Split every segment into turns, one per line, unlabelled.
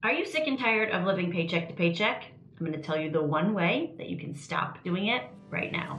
Are you sick and tired of living paycheck to paycheck? I'm going to tell you the one way that you can stop doing it right now.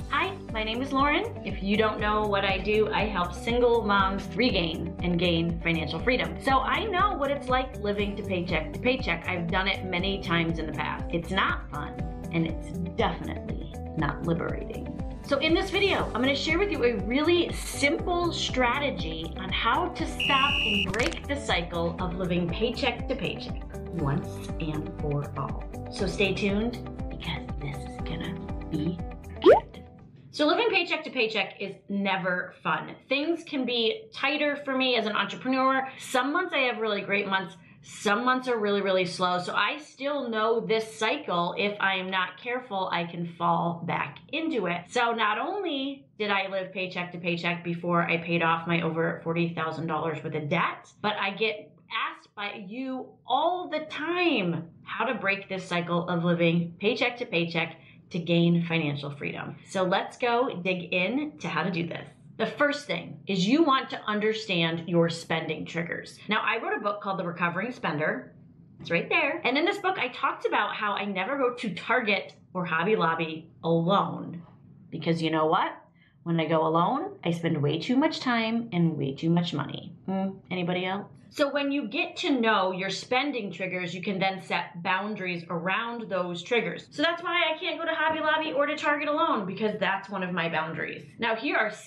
Hi, my name is Lauren. If you don't know what I do, I help single moms regain and gain financial freedom. So I know what it's like living to paycheck. I've done it many times in the past. It's not fun, and it's definitely not liberating. So in this video, I'm gonna share with you a really simple strategy on how to stop and break the cycle of living paycheck to paycheck once and for all. So stay tuned because this is gonna be good. So living paycheck to paycheck is never fun. Things can be tighter for me as an entrepreneur. Some months I have really great months. Some months are really, really slow. So I still know this cycle. If I am not careful, I can fall back into it. So not only did I live paycheck to paycheck before I paid off my over $40,000 worth of debt, but I get asked by you all the time how to break this cycle of living paycheck to paycheck to gain financial freedom. So let's go dig in to how to do this. The first thing is you want to understand your spending triggers. Now, I wrote a book called The Recovering Spender. It's right there. And in this book, I talked about how I never go to Target or Hobby Lobby alone. Because you know what? When I go alone, I spend way too much time and way too much money. Anybody else? So when you get to know your spending triggers, you can then set boundaries around those triggers. So that's why I can't go to Hobby Lobby or to Target alone, because that's one of my boundaries. Now here are 6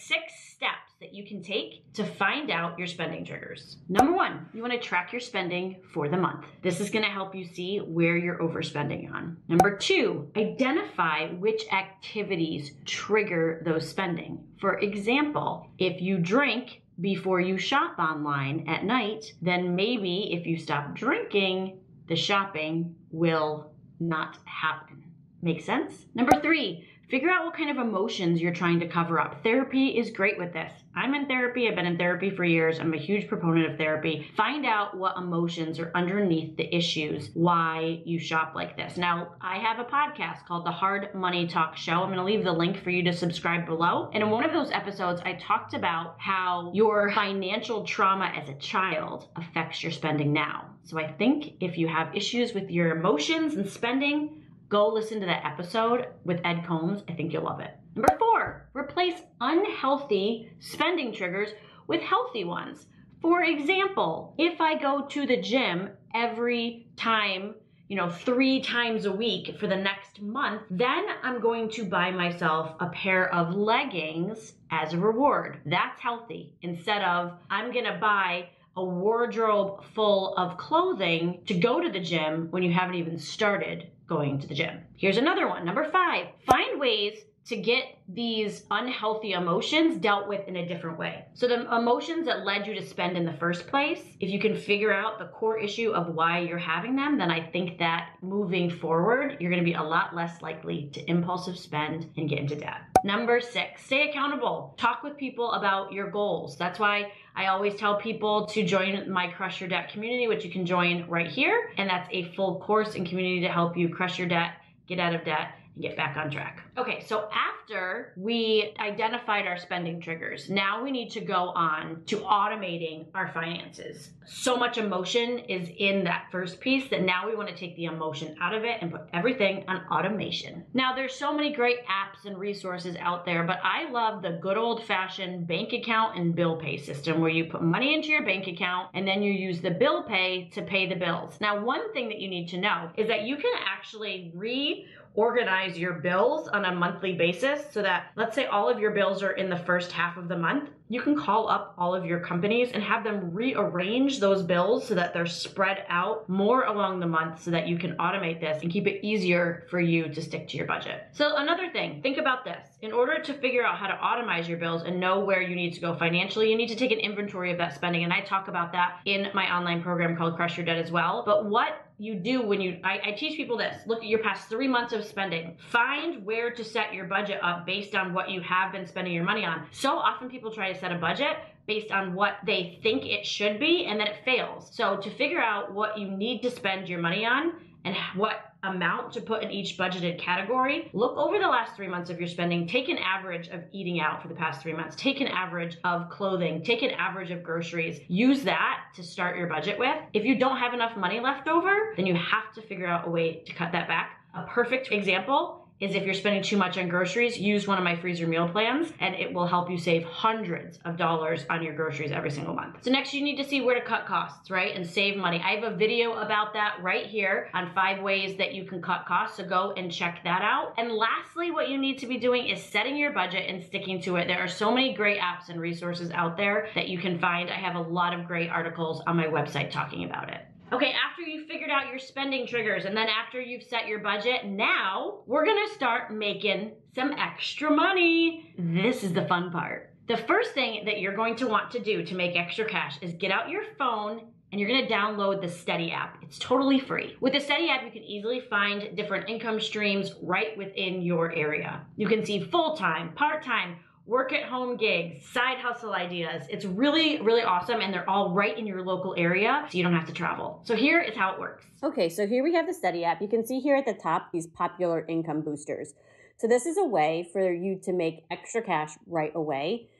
steps that you can take to find out your spending triggers. Number 1, you want to track your spending for the month. This is going to help you see where you're overspending on. Number 2, identify which activities trigger those spending. For example, if you drink before you shop online at night, then maybe if you stop drinking, the shopping will not happen. Make sense? Number 3, figure out what kind of emotions you're trying to cover up. Therapy is great with this. I'm in therapy. I've been in therapy for years. I'm a huge proponent of therapy. Find out what emotions are underneath the issues, why you shop like this. Now, I have a podcast called The Hard Money Talk Show. I'm going to leave the link for you to subscribe below. And in one of those episodes, I talked about how your financial trauma as a child affects your spending now. So I think if you have issues with your emotions and spending, go listen to that episode with Ed Combs. I think you'll love it. Number 4, replace unhealthy spending triggers with healthy ones. For example, if I go to the gym every time, 3 times a week for the next month, then I'm going to buy myself a pair of leggings as a reward. That's healthy. Instead of I'm gonna buy a wardrobe full of clothing to go to the gym when you haven't even started going to the gym. Here's another one. Number 5, find ways to get these unhealthy emotions dealt with in a different way. So the emotions that led you to spend in the first place, if you can figure out the core issue of why you're having them, then I think that moving forward, you're gonna be a lot less likely to impulsive spend and get into debt. Number 6, stay accountable. Talk with people about your goals. That's why I always tell people to join my Crush Your Debt community, which you can join right here. And that's a full course and community to help you crush your debt, get out of debt, and get back on track. Okay, so after we identified our spending triggers, now we need to go on to automating our finances. So much emotion is in that first piece that now we want to take the emotion out of it and put everything on automation. Now there's so many great apps and resources out there, but I love the good old-fashioned bank account and bill pay system where you put money into your bank account and then you use the bill pay to pay the bills. Now one thing that you need to know is that you can actually reorganize your bills on a monthly basis so that, let's say all of your bills are in the first half of the month, you can call up all of your companies and have them rearrange those bills so that they're spread out more along the month so that you can automate this and keep it easier for you to stick to your budget. So another thing, think about this. In order to figure out how to automate your bills and know where you need to go financially, you need to take an inventory of that spending. And I talk about that in my online program called Crush Your Debt as well. But what you do when I teach people this, look at your past 3 months of spending. Find where to set your budget up based on what you have been spending your money on. So often people try to set a budget based on what they think it should be, and then it fails. So to figure out what you need to spend your money on, and what amount to put in each budgeted category, look over the last 3 months of your spending, take an average of eating out for the past 3 months, take an average of clothing, take an average of groceries, use that to start your budget with. If you don't have enough money left over, then you have to figure out a way to cut that back. A perfect example is if you're spending too much on groceries, use one of my freezer meal plans and it will help you save hundreds of dollars on your groceries every single month. So next you need to see where to cut costs, right? And save money. I have a video about that right here on 5 ways that you can cut costs, so go and check that out. And lastly, what you need to be doing is setting your budget and sticking to it. There are so many great apps and resources out there that you can find. I have a lot of great articles on my website talking about it. Okay, after you've figured out your spending triggers and then after you've set your budget, now we're gonna start making some extra money. This is the fun part. The first thing that you're going to want to do to make extra cash is get out your phone and you're gonna download the Steady app. It's totally free. With the Steady app, you can easily find different income streams right within your area. You can see full-time, part-time, work at home gigs, side hustle ideas. It's really, really awesome, and they're all right in your local area, so you don't have to travel. So here is how it works.
Okay, so here we have the Steady app. You can see here at the top these popular income boosters. So this is a way for you to make extra cash right away,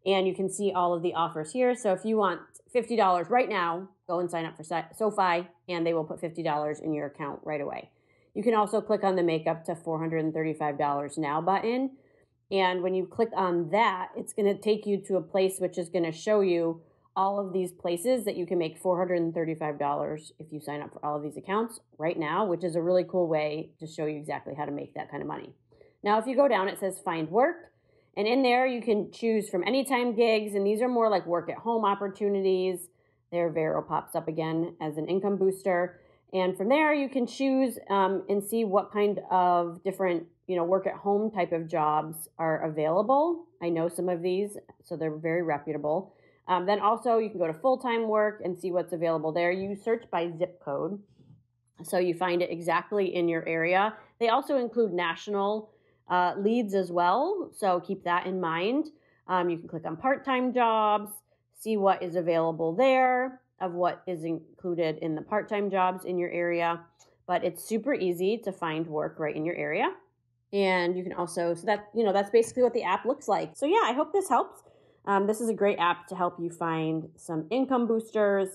and you can see all of the offers here. So if you want $50 right now, go and sign up for SoFi, and they will put $50 in your account right away. You can also click on the Make Up to $435 Now button. And when you click on that, it's going to take you to a place which is going to show you all of these places that you can make $435 if you sign up for all of these accounts right now, which is a really cool way to show you exactly how to make that kind of money. Now, if you go down, it says Find Work. And in there, you can choose from anytime gigs. And these are more like work at home opportunities. There, Vero pops up again as an income booster. And from there, you can choose and see what kind of different work at home type of jobs are available. I know some of these, so they're very reputable. Then also you can go to full-time work and see what's available there. You search by zip code, so you find it exactly in your area. They also include national leads as well, so keep that in mind. You can click on part-time jobs, see what is available there, of what is included in the part-time jobs in your area. But it's super easy to find work right in your area. And you can also, so that, that's basically what the app looks like. So yeah, I hope this helps. This is a great app to help you find some income boosters.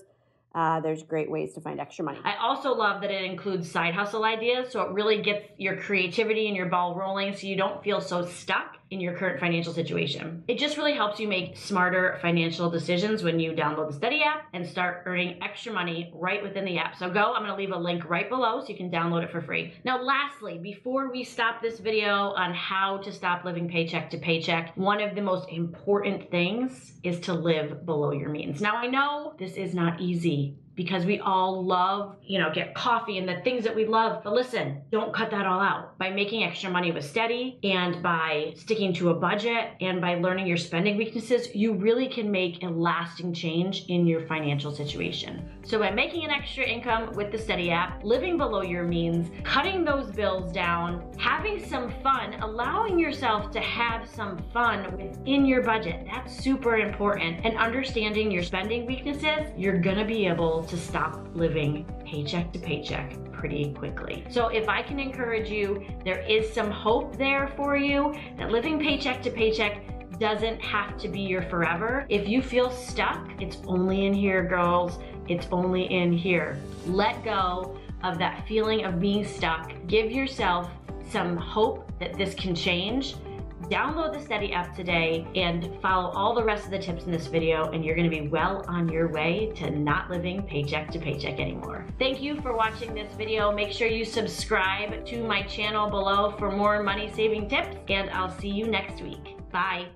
There's great ways to find extra money.
I also love that it includes side hustle ideas, so it really gets your creativity and your ball rolling so you don't feel so stuck in your current financial situation. It just really helps you make smarter financial decisions when you download the Steady app and start earning extra money right within the app. So go, I'm gonna leave a link right below so you can download it for free. Now lastly, before we stop this video on how to stop living paycheck to paycheck, one of the most important things is to live below your means. Now I know this is not easy, because we all love, get coffee and the things that we love. But listen, don't cut that all out. By making extra money with Steady and by sticking to a budget and by learning your spending weaknesses, you really can make a lasting change in your financial situation. So by making an extra income with the Steady app, living below your means, cutting those bills down, having some fun, allowing yourself to have some fun within your budget, that's super important. And understanding your spending weaknesses, you're gonna be able to stop living paycheck to paycheck pretty quickly. So if I can encourage you, there is some hope there for you that living paycheck to paycheck doesn't have to be your forever. If you feel stuck, it's only in here, girls. It's only in here. Let go of that feeling of being stuck. Give yourself some hope that this can change. Download the Steady app today and follow all the rest of the tips in this video, and you're gonna be well on your way to not living paycheck to paycheck anymore. Thank you for watching this video. Make sure you subscribe to my channel below for more money saving tips, and I'll see you next week. Bye.